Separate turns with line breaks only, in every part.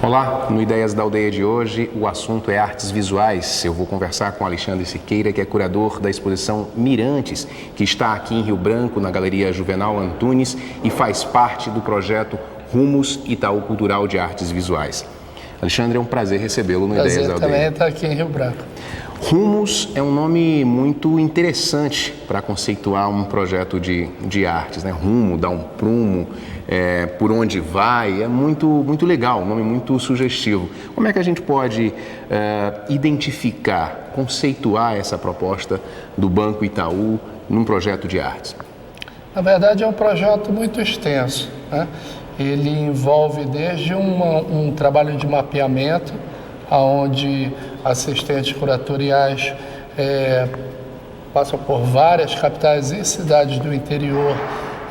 Olá, no Ideias da Aldeia de hoje, o assunto é artes visuais. Eu vou conversar com Alexandre Siqueira, que é curador da exposição Mirantes, que está aqui em Rio Branco, na Galeria Juvenal Antunes, e faz parte do projeto Rumos Itaú Cultural de Artes Visuais. Alexandre, é um prazer recebê-lo no Ideias da Aldeia.
Também está aqui em Rio Branco.
Rumos é um nome muito interessante para conceituar um projeto de artes, né? Rumo, dar um prumo, por onde vai, é muito legal, um nome muito sugestivo. Como é que a gente pode identificar, conceituar essa proposta do Banco Itaú num projeto de artes?
Na verdade, é um projeto muito extenso, né? Ele envolve desde um trabalho de mapeamento, onde assistentes curatoriais passam por várias capitais e cidades do interior,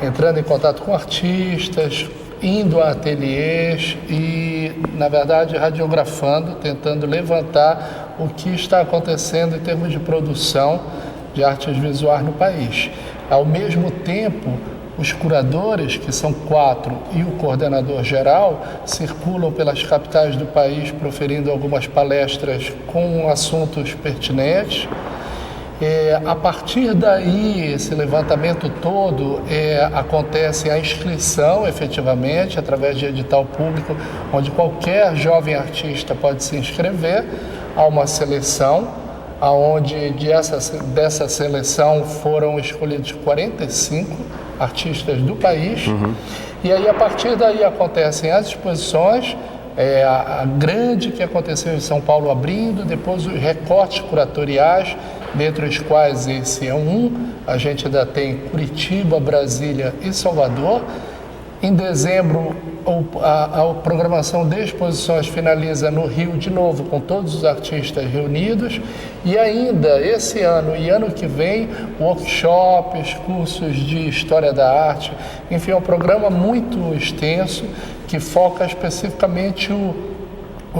entrando em contato com artistas, indo a ateliês e, na verdade, radiografando, tentando levantar o que está acontecendo em termos de produção de artes visuais no país. Ao mesmo tempo, os curadores, que são 4, e o coordenador geral, circulam pelas capitais do país proferindo algumas palestras com assuntos pertinentes. A partir daí, esse levantamento todo, acontece a inscrição, efetivamente, através de edital público, onde qualquer jovem artista pode se inscrever. Há uma seleção, onde dessa seleção foram escolhidos 45 artistas do país. E aí, a partir daí, acontecem as exposições, a grande que aconteceu em São Paulo abrindo, depois os recortes curatoriais, dentre os quais esse é a gente ainda tem Curitiba, Brasília e Salvador. Em dezembro, a programação de exposições finaliza no Rio de novo, com todos os artistas reunidos. E ainda esse ano e ano que vem, workshops, cursos de História da Arte. Enfim, é um programa muito extenso que foca especificamente o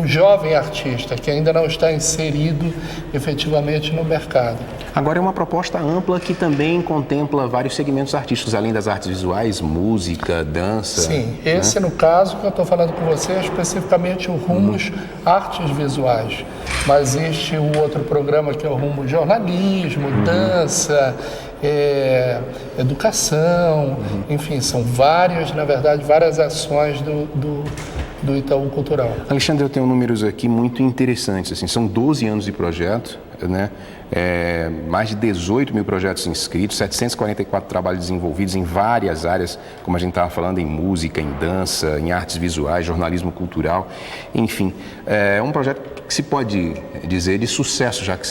jovem artista, que ainda não está inserido efetivamente no mercado.
Agora, é uma proposta ampla que também contempla vários segmentos artísticos, além das artes visuais, música, dança.
Sim, esse, no caso que eu estou falando com você, é especificamente o Rumos Artes Visuais. Mas existe o outro programa que é o Rumo Jornalismo, dança, educação, enfim, são várias ações do Itaú Cultural.
Alexandre, eu tenho números aqui muito interessantes, assim, são 12 anos de projeto, né? Mais de 18 mil projetos inscritos, 744 trabalhos desenvolvidos em várias áreas, como a gente estava falando, em música, em dança, em artes visuais, jornalismo cultural, enfim. É um projeto que se pode dizer de sucesso, já que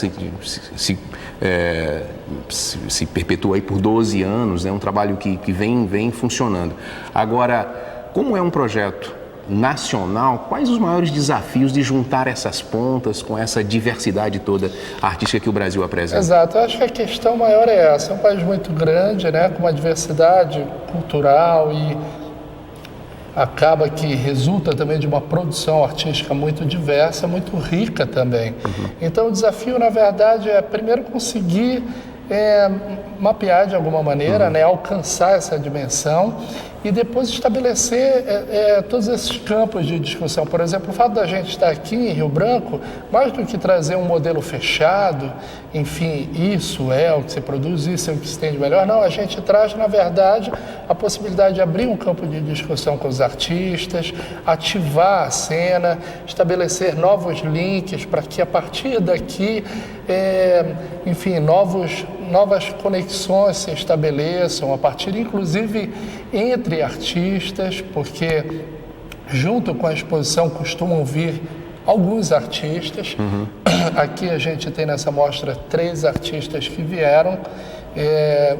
se perpetua aí por 12 anos, né? Um trabalho que vem funcionando. Agora, como é um projeto nacional, quais os maiores desafios de juntar essas pontas com essa diversidade toda artística que o Brasil apresenta?
Exato, eu acho que a questão maior é essa. É um país muito grande, né, com uma diversidade cultural e acaba que resulta também de uma produção artística muito diversa, muito rica também. Então, o desafio, na verdade, é primeiro conseguir mapear de alguma maneira, né, alcançar essa dimensão e depois estabelecer todos esses campos de discussão. Por exemplo, o fato da gente estar aqui em Rio Branco, mais do que trazer um modelo fechado, enfim, isso é o que se produz, isso é o que se tem de melhor, não, a gente traz, na verdade, a possibilidade de abrir um campo de discussão com os artistas, ativar a cena, estabelecer novos links para que, a partir daqui, enfim, novas conexões se estabeleçam, a partir, inclusive, entre artistas, porque junto com a exposição costumam vir alguns artistas. Aqui a gente tem nessa mostra 3 artistas que vieram.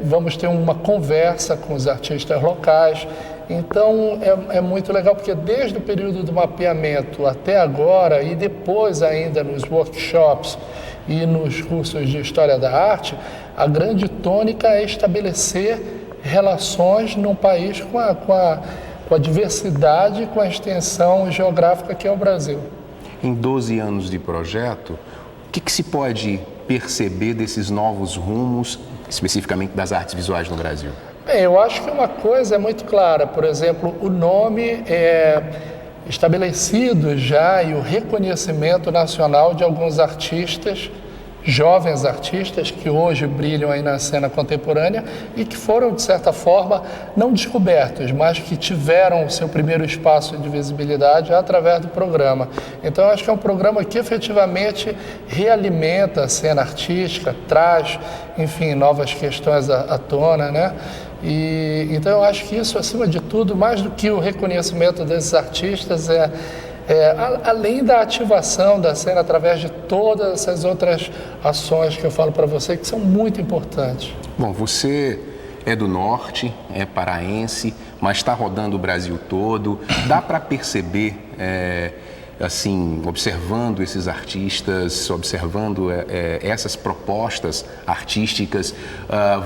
Vamos ter uma conversa com os artistas locais. Então é muito legal, porque desde o período do mapeamento até agora, e depois ainda nos workshops e nos cursos de História da Arte, a grande tônica é estabelecer relações num país com a diversidade, com a extensão geográfica que é o Brasil.
Em 12 anos de projeto, o que se pode perceber desses novos rumos, especificamente das artes visuais no Brasil?
Bem, eu acho que uma coisa é muito clara. Por exemplo, o nome estabelecidos já e o reconhecimento nacional de alguns artistas, jovens artistas que hoje brilham aí na cena contemporânea e que foram, de certa forma, não descobertos, mas que tiveram o seu primeiro espaço de visibilidade através do programa. Então, eu acho que é um programa que efetivamente realimenta a cena artística, traz, enfim, novas questões à tona, né? Então, eu acho que isso, acima de tudo, mais do que o reconhecimento desses artistas, além da ativação da cena através de todas essas outras ações que eu falo para você, que são muito importantes.
Bom, você é do norte, é paraense, mas está rodando o Brasil todo. Dá para perceber, assim, observando esses artistas, observando essas propostas artísticas,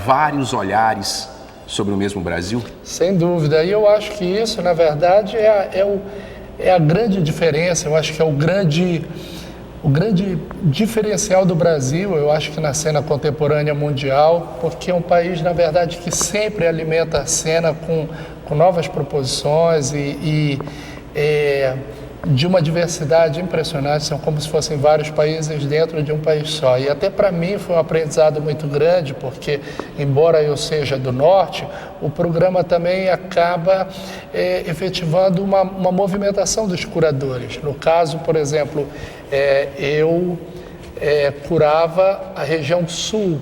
vários olhares sobre o mesmo Brasil?
Sem dúvida. E eu acho que isso, na verdade, é a grande diferença. Eu acho que é o grande diferencial do Brasil, eu acho que na cena contemporânea mundial, porque é um país, na verdade, que sempre alimenta a cena com novas proposições e de uma diversidade impressionante. São como se fossem vários países dentro de um país só. E até para mim foi um aprendizado muito grande, porque, embora eu seja do norte, o programa também acaba efetivando uma movimentação dos curadores. No caso, por exemplo, eu curava a região sul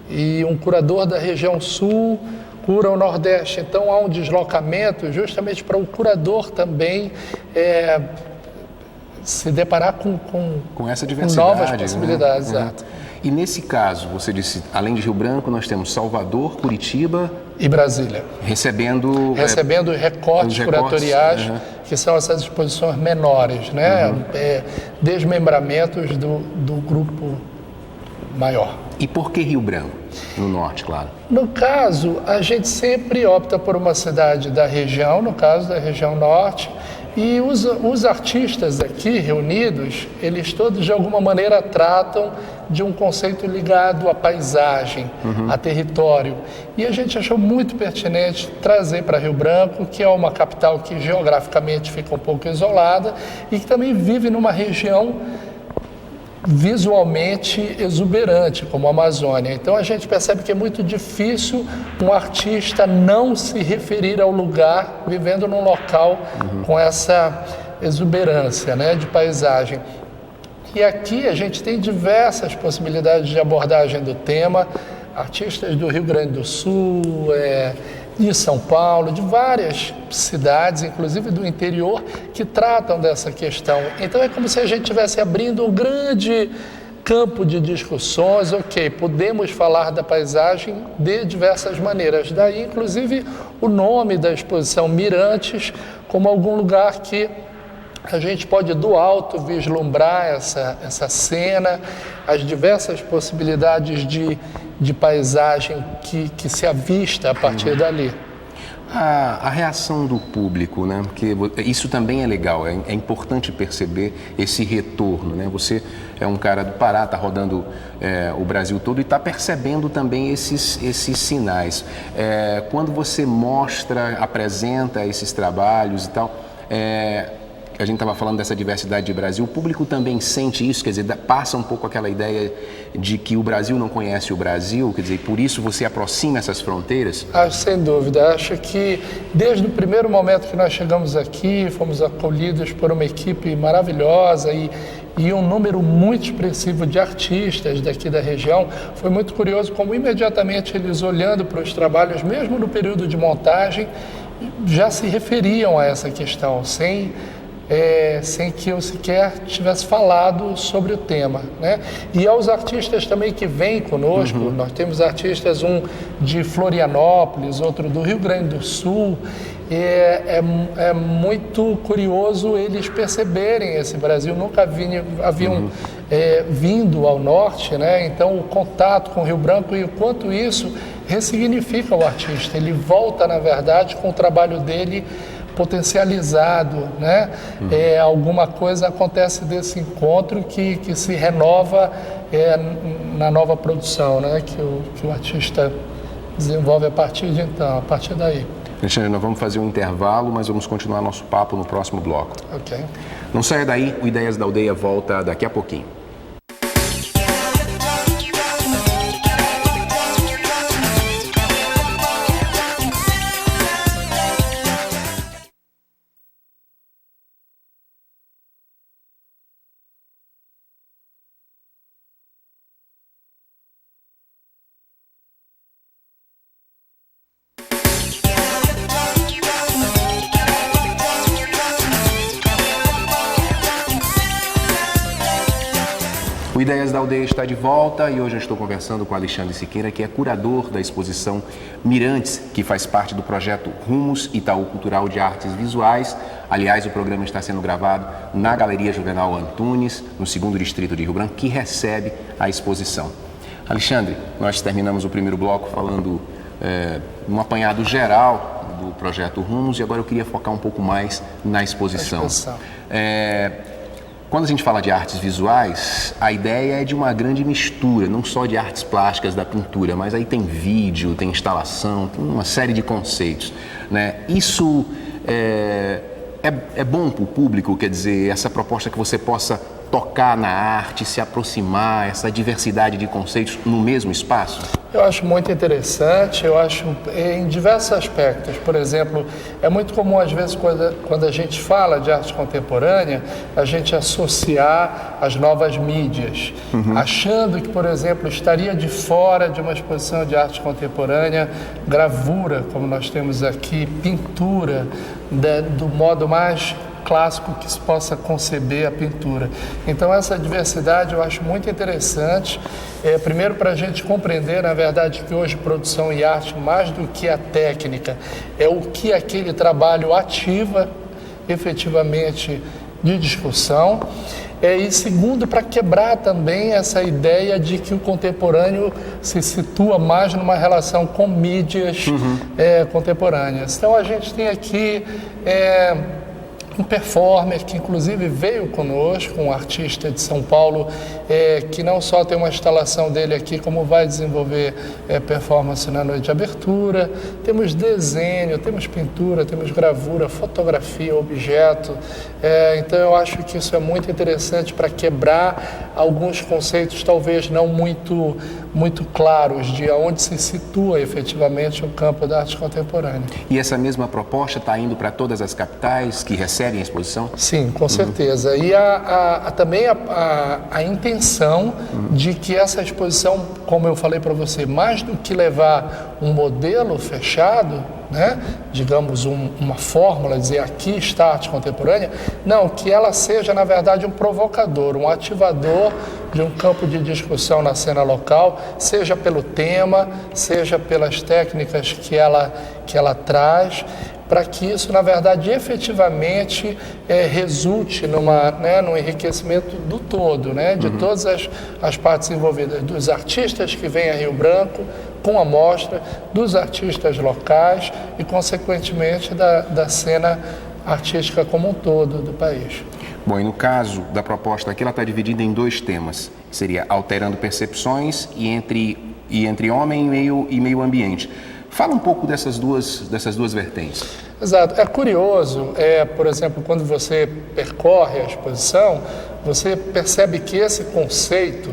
e um curador da região sul cura o Nordeste. Então há um deslocamento justamente para o curador também se deparar com
essa diversidade,
novas possibilidades.
Né?
Exato.
E nesse caso, você disse, além de Rio Branco, nós temos Salvador, Curitiba
e Brasília.
Recebendo
recortes curatoriais, que são essas exposições menores, né? Desmembramentos do grupo maior.
E por que Rio Branco? No norte, claro.
No caso, a gente sempre opta por uma cidade da região, no caso da região norte, e os artistas aqui reunidos, eles todos de alguma maneira tratam de um conceito ligado à paisagem, a território. E a gente achou muito pertinente trazer para Rio Branco, que é uma capital que geograficamente fica um pouco isolada e que também vive numa região visualmente exuberante, como a Amazônia. Então a gente percebe que é muito difícil um artista não se referir ao lugar vivendo num local com essa exuberância, né, de paisagem. E aqui a gente tem diversas possibilidades de abordagem do tema, artistas do Rio Grande do Sul, de São Paulo, de várias cidades, inclusive do interior, que tratam dessa questão. Então é como se a gente estivesse abrindo um grande campo de discussões. Podemos falar da paisagem de diversas maneiras. Daí, inclusive, o nome da exposição Mirantes, como algum lugar que a gente pode do alto vislumbrar essa cena, as diversas possibilidades de paisagem que se avista a partir dali.
A reação do público, né? Porque isso também é legal, é importante perceber esse retorno, né? Você é um cara do Pará, está rodando o Brasil todo e está percebendo também esses sinais. Quando você apresenta esses trabalhos e tal, a gente estava falando dessa diversidade de Brasil, o público também sente isso, quer dizer, passa um pouco aquela ideia de que o Brasil não conhece o Brasil, quer dizer, por isso você aproxima essas fronteiras?
Sem dúvida, acho que desde o primeiro momento que nós chegamos aqui, fomos acolhidos por uma equipe maravilhosa e um número muito expressivo de artistas daqui da região. Foi muito curioso como imediatamente eles, olhando para os trabalhos, mesmo no período de montagem, já se referiam a essa questão, sem que eu sequer tivesse falado sobre o tema, né? E aos artistas também que vêm conosco, nós temos artistas, um de Florianópolis, outro do Rio Grande do Sul. É muito curioso eles perceberem esse Brasil, nunca haviam vindo ao norte, né? Então o contato com o Rio Branco e o quanto isso ressignifica o artista, ele volta, na verdade, com o trabalho dele potencializado, né? Alguma coisa acontece desse encontro que se renova na nova produção, né? Que o artista desenvolve a partir daí.
Alexandre, nós vamos fazer um intervalo, mas vamos continuar nosso papo no próximo bloco.
Ok.
Não saia daí, o Ideias da Aldeia volta daqui a pouquinho. O Ideias da Aldeia está de volta e hoje eu estou conversando com Alexandre Siqueira, que é curador da exposição Mirantes, que faz parte do projeto Rumos Itaú Cultural de Artes Visuais. Aliás, o programa está sendo gravado na Galeria Juvenal Antunes, no 2º Distrito de Rio Branco, que recebe a exposição. Alexandre, nós terminamos o primeiro bloco falando um apanhado geral do projeto Rumos e agora eu queria focar um pouco mais na exposição. Quando a gente fala de artes visuais, a ideia é de uma grande mistura, não só de artes plásticas da pintura, mas aí tem vídeo, tem instalação, tem uma série de conceitos, né? Isso é bom para o público, quer dizer, essa proposta que você possa tocar na arte, se aproximar, essa diversidade de conceitos no mesmo espaço?
Eu acho muito interessante, eu acho em diversos aspectos. Por exemplo, é muito comum às vezes quando a gente fala de arte contemporânea, a gente associar as novas mídias, achando que, por exemplo, estaria de fora de uma exposição de arte contemporânea, gravura, como nós temos aqui, pintura, do modo mais clássico que se possa conceber a pintura. Então essa diversidade eu acho muito interessante, primeiro para a gente compreender, na verdade, que hoje produção e arte, mais do que a técnica, é o que aquele trabalho ativa efetivamente de discussão, e segundo, para quebrar também essa ideia de que o contemporâneo se situa mais numa relação com mídias contemporâneas. Então a gente tem aqui um performer que inclusive veio conosco, um artista de São Paulo, que não só tem uma instalação dele aqui, como vai desenvolver performance na noite de abertura. Temos desenho, temos pintura, temos gravura, fotografia, objeto. Então eu acho que isso é muito interessante para quebrar alguns conceitos talvez não muito claros de onde se situa efetivamente o campo da arte contemporânea.
E essa mesma proposta está indo para todas as capitais que recebem a exposição?
Sim, com certeza. E também a intenção de que essa exposição, como eu falei para você, mais do que levar um modelo fechado, né, digamos uma fórmula, dizer aqui está a arte contemporânea, não, que ela seja na verdade um provocador, um ativador de um campo de discussão na cena local, seja pelo tema, seja pelas técnicas que ela traz, para que isso, na verdade, efetivamente resulte num enriquecimento do todo, né, de todas as partes envolvidas, dos artistas que vêm a Rio Branco com a mostra, dos artistas locais e, consequentemente, da cena artística como um todo do país.
Bom, e no caso da proposta aqui, ela está dividida em 2 temas. Seria alterando percepções e entre homem e meio ambiente. Fala um pouco dessas duas vertentes.
Exato. É curioso, por exemplo, quando você percorre a exposição, você percebe que esse conceito,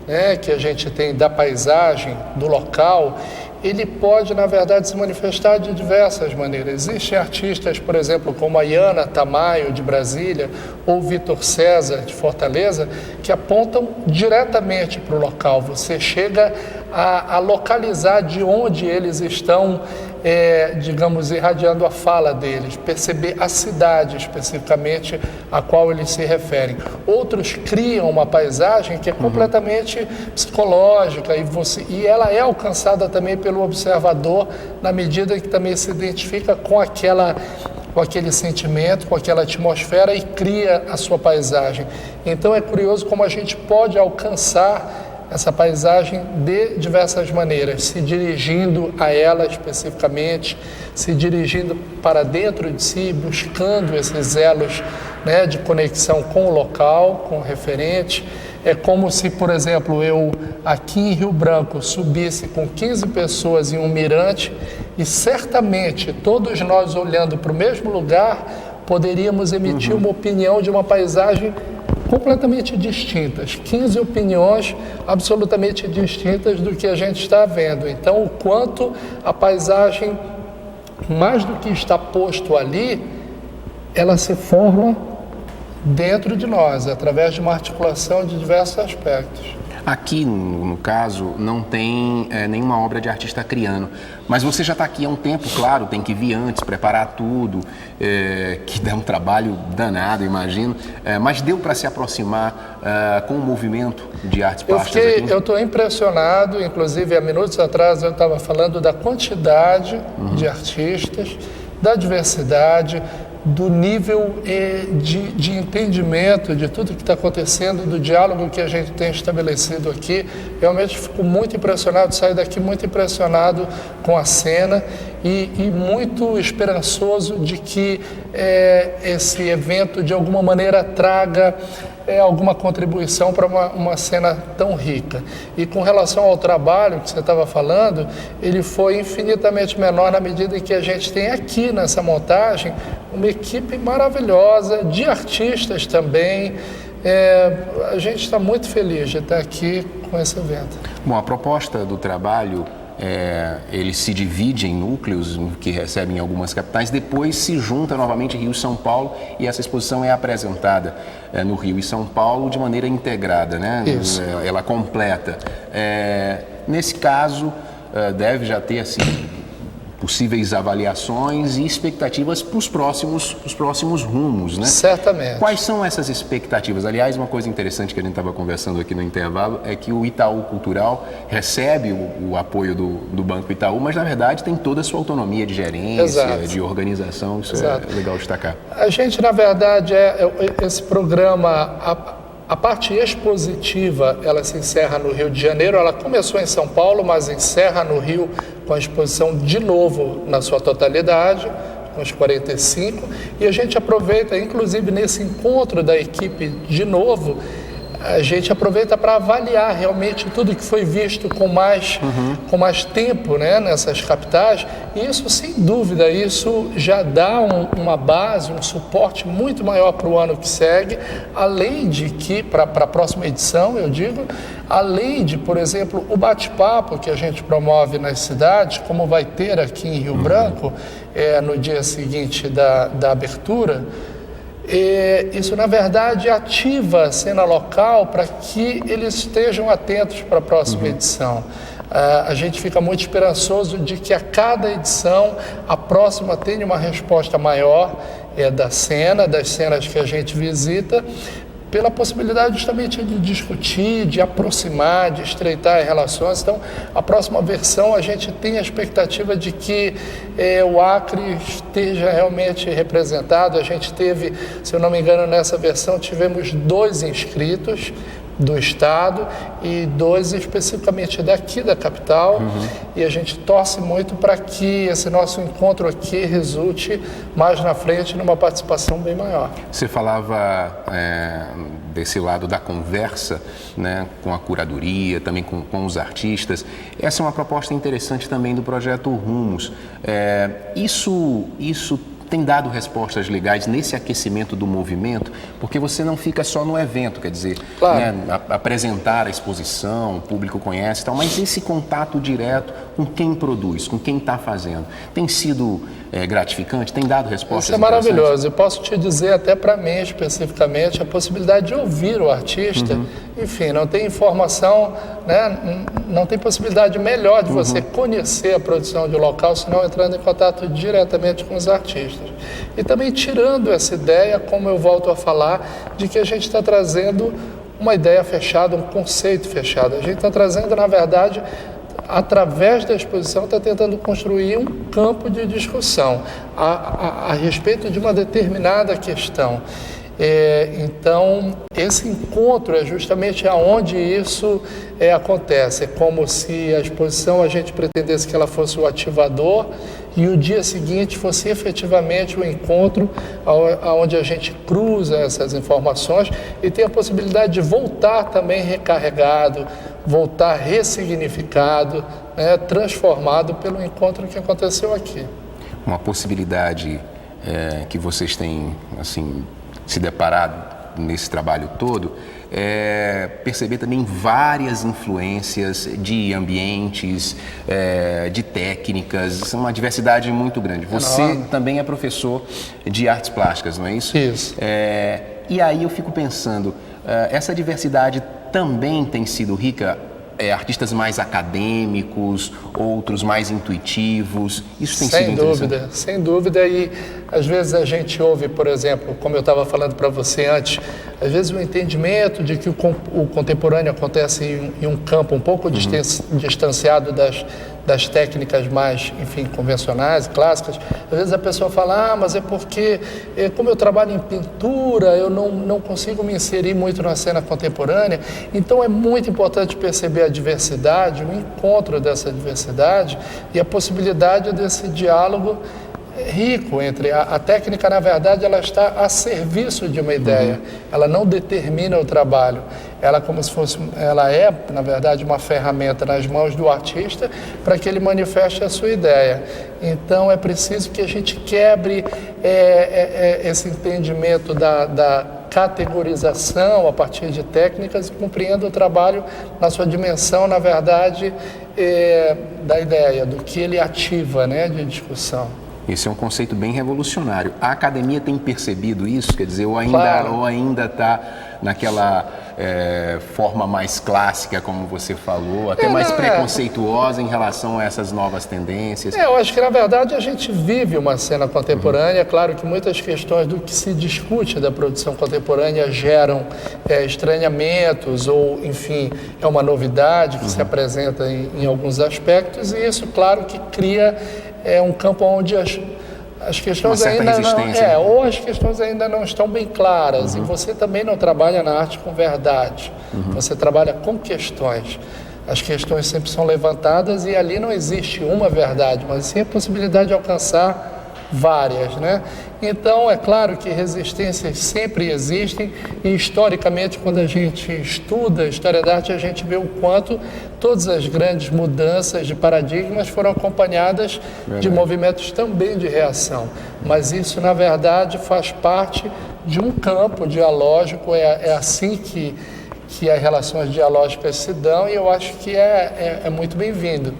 né, que a gente tem da paisagem, do local, ele pode, na verdade, se manifestar de diversas maneiras. Existem artistas, por exemplo, como a Iana Tamayo, de Brasília, ou Vitor César, de Fortaleza, que apontam diretamente para o local. Você chega a localizar de onde eles estão, digamos, irradiando a fala deles, perceber a cidade especificamente a qual eles se referem. Outros criam uma paisagem que é completamente psicológica e ela é alcançada também pelo observador na medida que também se identifica com aquele sentimento, com aquela atmosfera e cria a sua paisagem. Então é curioso como a gente pode alcançar essa paisagem de diversas maneiras, se dirigindo a ela especificamente, se dirigindo para dentro de si, buscando esses elos, né, de conexão com o local, com o referente. É como se, por exemplo, eu aqui em Rio Branco subisse com 15 pessoas em um mirante E certamente, todos nós olhando para o mesmo lugar, poderíamos emitir uma opinião de uma paisagem completamente distintas, 15 opiniões absolutamente distintas do que a gente está vendo. Então, o quanto a paisagem, mais do que está posto ali, ela se forma dentro de nós, através de uma articulação de diversos aspectos.
Aqui, no caso, não tem nenhuma obra de artista criano, mas você já está aqui há um tempo, claro, tem que vir antes, preparar tudo, que dá um trabalho danado, imagino, mas deu para se aproximar com o movimento de artes plásticas aqui?
Eu estou impressionado, inclusive há minutos atrás eu estava falando da quantidade de artistas, da diversidade, do nível de entendimento de tudo que está acontecendo, do diálogo que a gente tem estabelecido aqui. Realmente fico muito impressionado, saio daqui muito impressionado com a cena e muito esperançoso de que esse evento de alguma maneira traga alguma contribuição para uma cena tão rica. E com relação ao trabalho que você estava falando, ele foi infinitamente menor na medida em que a gente tem aqui nessa montagem uma equipe maravilhosa, de artistas também. A gente está muito feliz de estar aqui com esse evento.
Bom, a proposta do trabalho, ele se divide em núcleos que recebem algumas capitais, depois se junta novamente Rio e São Paulo e essa exposição é apresentada no Rio e São Paulo de maneira integrada, né?
Isso.
Ela completa. Nesse caso, deve já ter assim possíveis avaliações e expectativas para os próximos rumos, né?
Certamente.
Quais são essas expectativas? Aliás, uma coisa interessante que a gente estava conversando aqui no intervalo é que o Itaú Cultural recebe o apoio do Banco Itaú, mas na verdade tem toda a sua autonomia de gerência,
Exato.
de organização, isso
Exato.
é legal destacar.
A gente, na verdade, esse programa, a parte expositiva, ela se encerra no Rio de Janeiro, ela começou em São Paulo, mas encerra no Rio com a exposição de novo na sua totalidade, com os 45, e a gente aproveita, inclusive nesse encontro da equipe de novo, a gente aproveita para avaliar realmente tudo que foi visto com mais tempo, né, nessas capitais, e isso, sem dúvida, isso já dá uma base, um suporte muito maior para o ano que segue, além de que, para a próxima edição, eu digo, além de, por exemplo, o bate-papo que a gente promove nas cidades, como vai ter aqui em Rio Branco, no dia seguinte da abertura. Isso, na verdade, ativa a cena local para que eles estejam atentos para a próxima edição. A gente fica muito esperançoso de que a cada edição, a próxima tenha uma resposta maior das cenas que a gente visita, pela possibilidade justamente de discutir, de aproximar, de estreitar as relações. Então, a próxima versão a gente tem a expectativa de que o Acre esteja realmente representado. A gente teve, se eu não me engano, nessa versão tivemos 2 inscritos do estado e 2 especificamente daqui da capital, e a gente torce muito para que esse nosso encontro aqui resulte mais na frente numa participação bem maior.
Você falava desse lado da conversa, né, com a curadoria, também com os artistas. Essa é uma proposta interessante também do projeto Rumos. Isso tem dado respostas legais nesse aquecimento do movimento, porque você não fica só no evento, quer dizer,
claro,
né, apresentar a exposição, o público conhece e tal, mas esse contato direto com quem produz, com quem está fazendo, tem sido gratificante, tem dado respostas.
Isso é maravilhoso. Eu posso te dizer, até para mim especificamente, a possibilidade de ouvir o artista. Enfim, não tem informação, né? Não tem possibilidade melhor de você conhecer a produção de local, senão entrando em contato diretamente com os artistas. E também tirando essa ideia, como eu volto a falar, de que a gente está trazendo uma ideia fechada, um conceito fechado. A gente está trazendo, na verdade, através da exposição, está tentando construir um campo de discussão a respeito de uma determinada questão. Então, esse encontro é justamente aonde isso acontece. É como se a exposição a gente pretendesse que ela fosse o ativador e o dia seguinte fosse efetivamente o encontro onde a gente cruza essas informações e tem a possibilidade de voltar também recarregado, voltar ressignificado, né, transformado pelo encontro que aconteceu aqui.
Uma possibilidade que vocês têm assim, se deparado nesse trabalho todo é perceber também várias influências de ambientes, de técnicas, uma diversidade muito grande. Você também é professor de artes plásticas, não é isso?
Isso.
E aí eu fico pensando, essa diversidade também tem sido rica? Artistas mais acadêmicos, outros mais intuitivos, isso tem sido interessante?
Sem dúvida, e às vezes a gente ouve, por exemplo, como eu estava falando para você antes, às vezes o entendimento de que o contemporâneo acontece em um campo um pouco distanciado das técnicas mais, enfim, convencionais, clássicas. Às vezes a pessoa fala, mas é porque, como eu trabalho em pintura, eu não consigo me inserir muito na cena contemporânea. Então é muito importante perceber a diversidade, o encontro dessa diversidade e a possibilidade desse diálogo rico entre a técnica, na verdade, ela está a serviço de uma ideia. Ela não determina o trabalho. Ela é, na verdade, uma ferramenta nas mãos do artista para que ele manifeste a sua ideia. Então, é preciso que a gente quebre esse entendimento da categorização a partir de técnicas e compreenda o trabalho na sua dimensão, na verdade, da ideia, do que ele ativa, né, de discussão.
Esse é um conceito bem revolucionário. A academia tem percebido isso? Quer dizer, ou ainda está naquela forma mais clássica, como você falou, até mais preconceituosa em relação a essas novas tendências?
Eu acho que, na verdade, a gente vive uma cena contemporânea. É claro que muitas questões do que se discute da produção contemporânea geram estranhamentos ou, enfim, é uma novidade que se apresenta em alguns aspectos, e isso, claro, que cria um campo onde as questões ainda não, ou as questões ainda não estão bem claras, e você também não trabalha na arte com verdade, você trabalha com questões. As questões sempre são levantadas e ali não existe uma verdade, mas sim a possibilidade de alcançar várias, né? Então, é claro que resistências sempre existem e, historicamente, quando a gente estuda a história da arte, a gente vê o quanto todas as grandes mudanças de paradigmas foram acompanhadas de movimentos também de reação. Mas isso, na verdade, faz parte de um campo dialógico, é assim que as relações dialógicas se dão, e eu acho que é muito bem-vindo.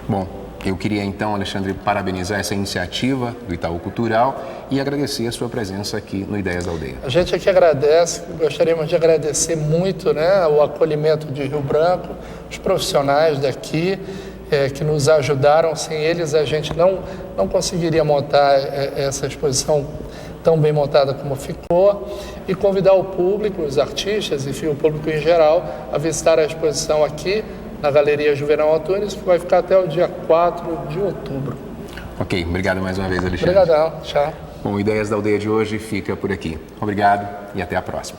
Bom, eu queria então, Alexandre, parabenizar essa iniciativa do Itaú Cultural e agradecer a sua presença aqui no Ideias da Aldeia.
A gente aqui agradece, gostaríamos de agradecer muito, né, o acolhimento de Rio Branco, os profissionais daqui que nos ajudaram. Sem eles a gente não conseguiria montar essa exposição tão bem montada como ficou, e convidar o público, os artistas, enfim, o público em geral, a visitar a exposição aqui na Galeria Juvenal Antunes, que vai ficar até o dia 4 de outubro.
Ok, obrigado mais uma vez, Alexandre.
Obrigadão, tchau.
Bom, Ideias da Aldeia de hoje fica por aqui. Obrigado e até a próxima.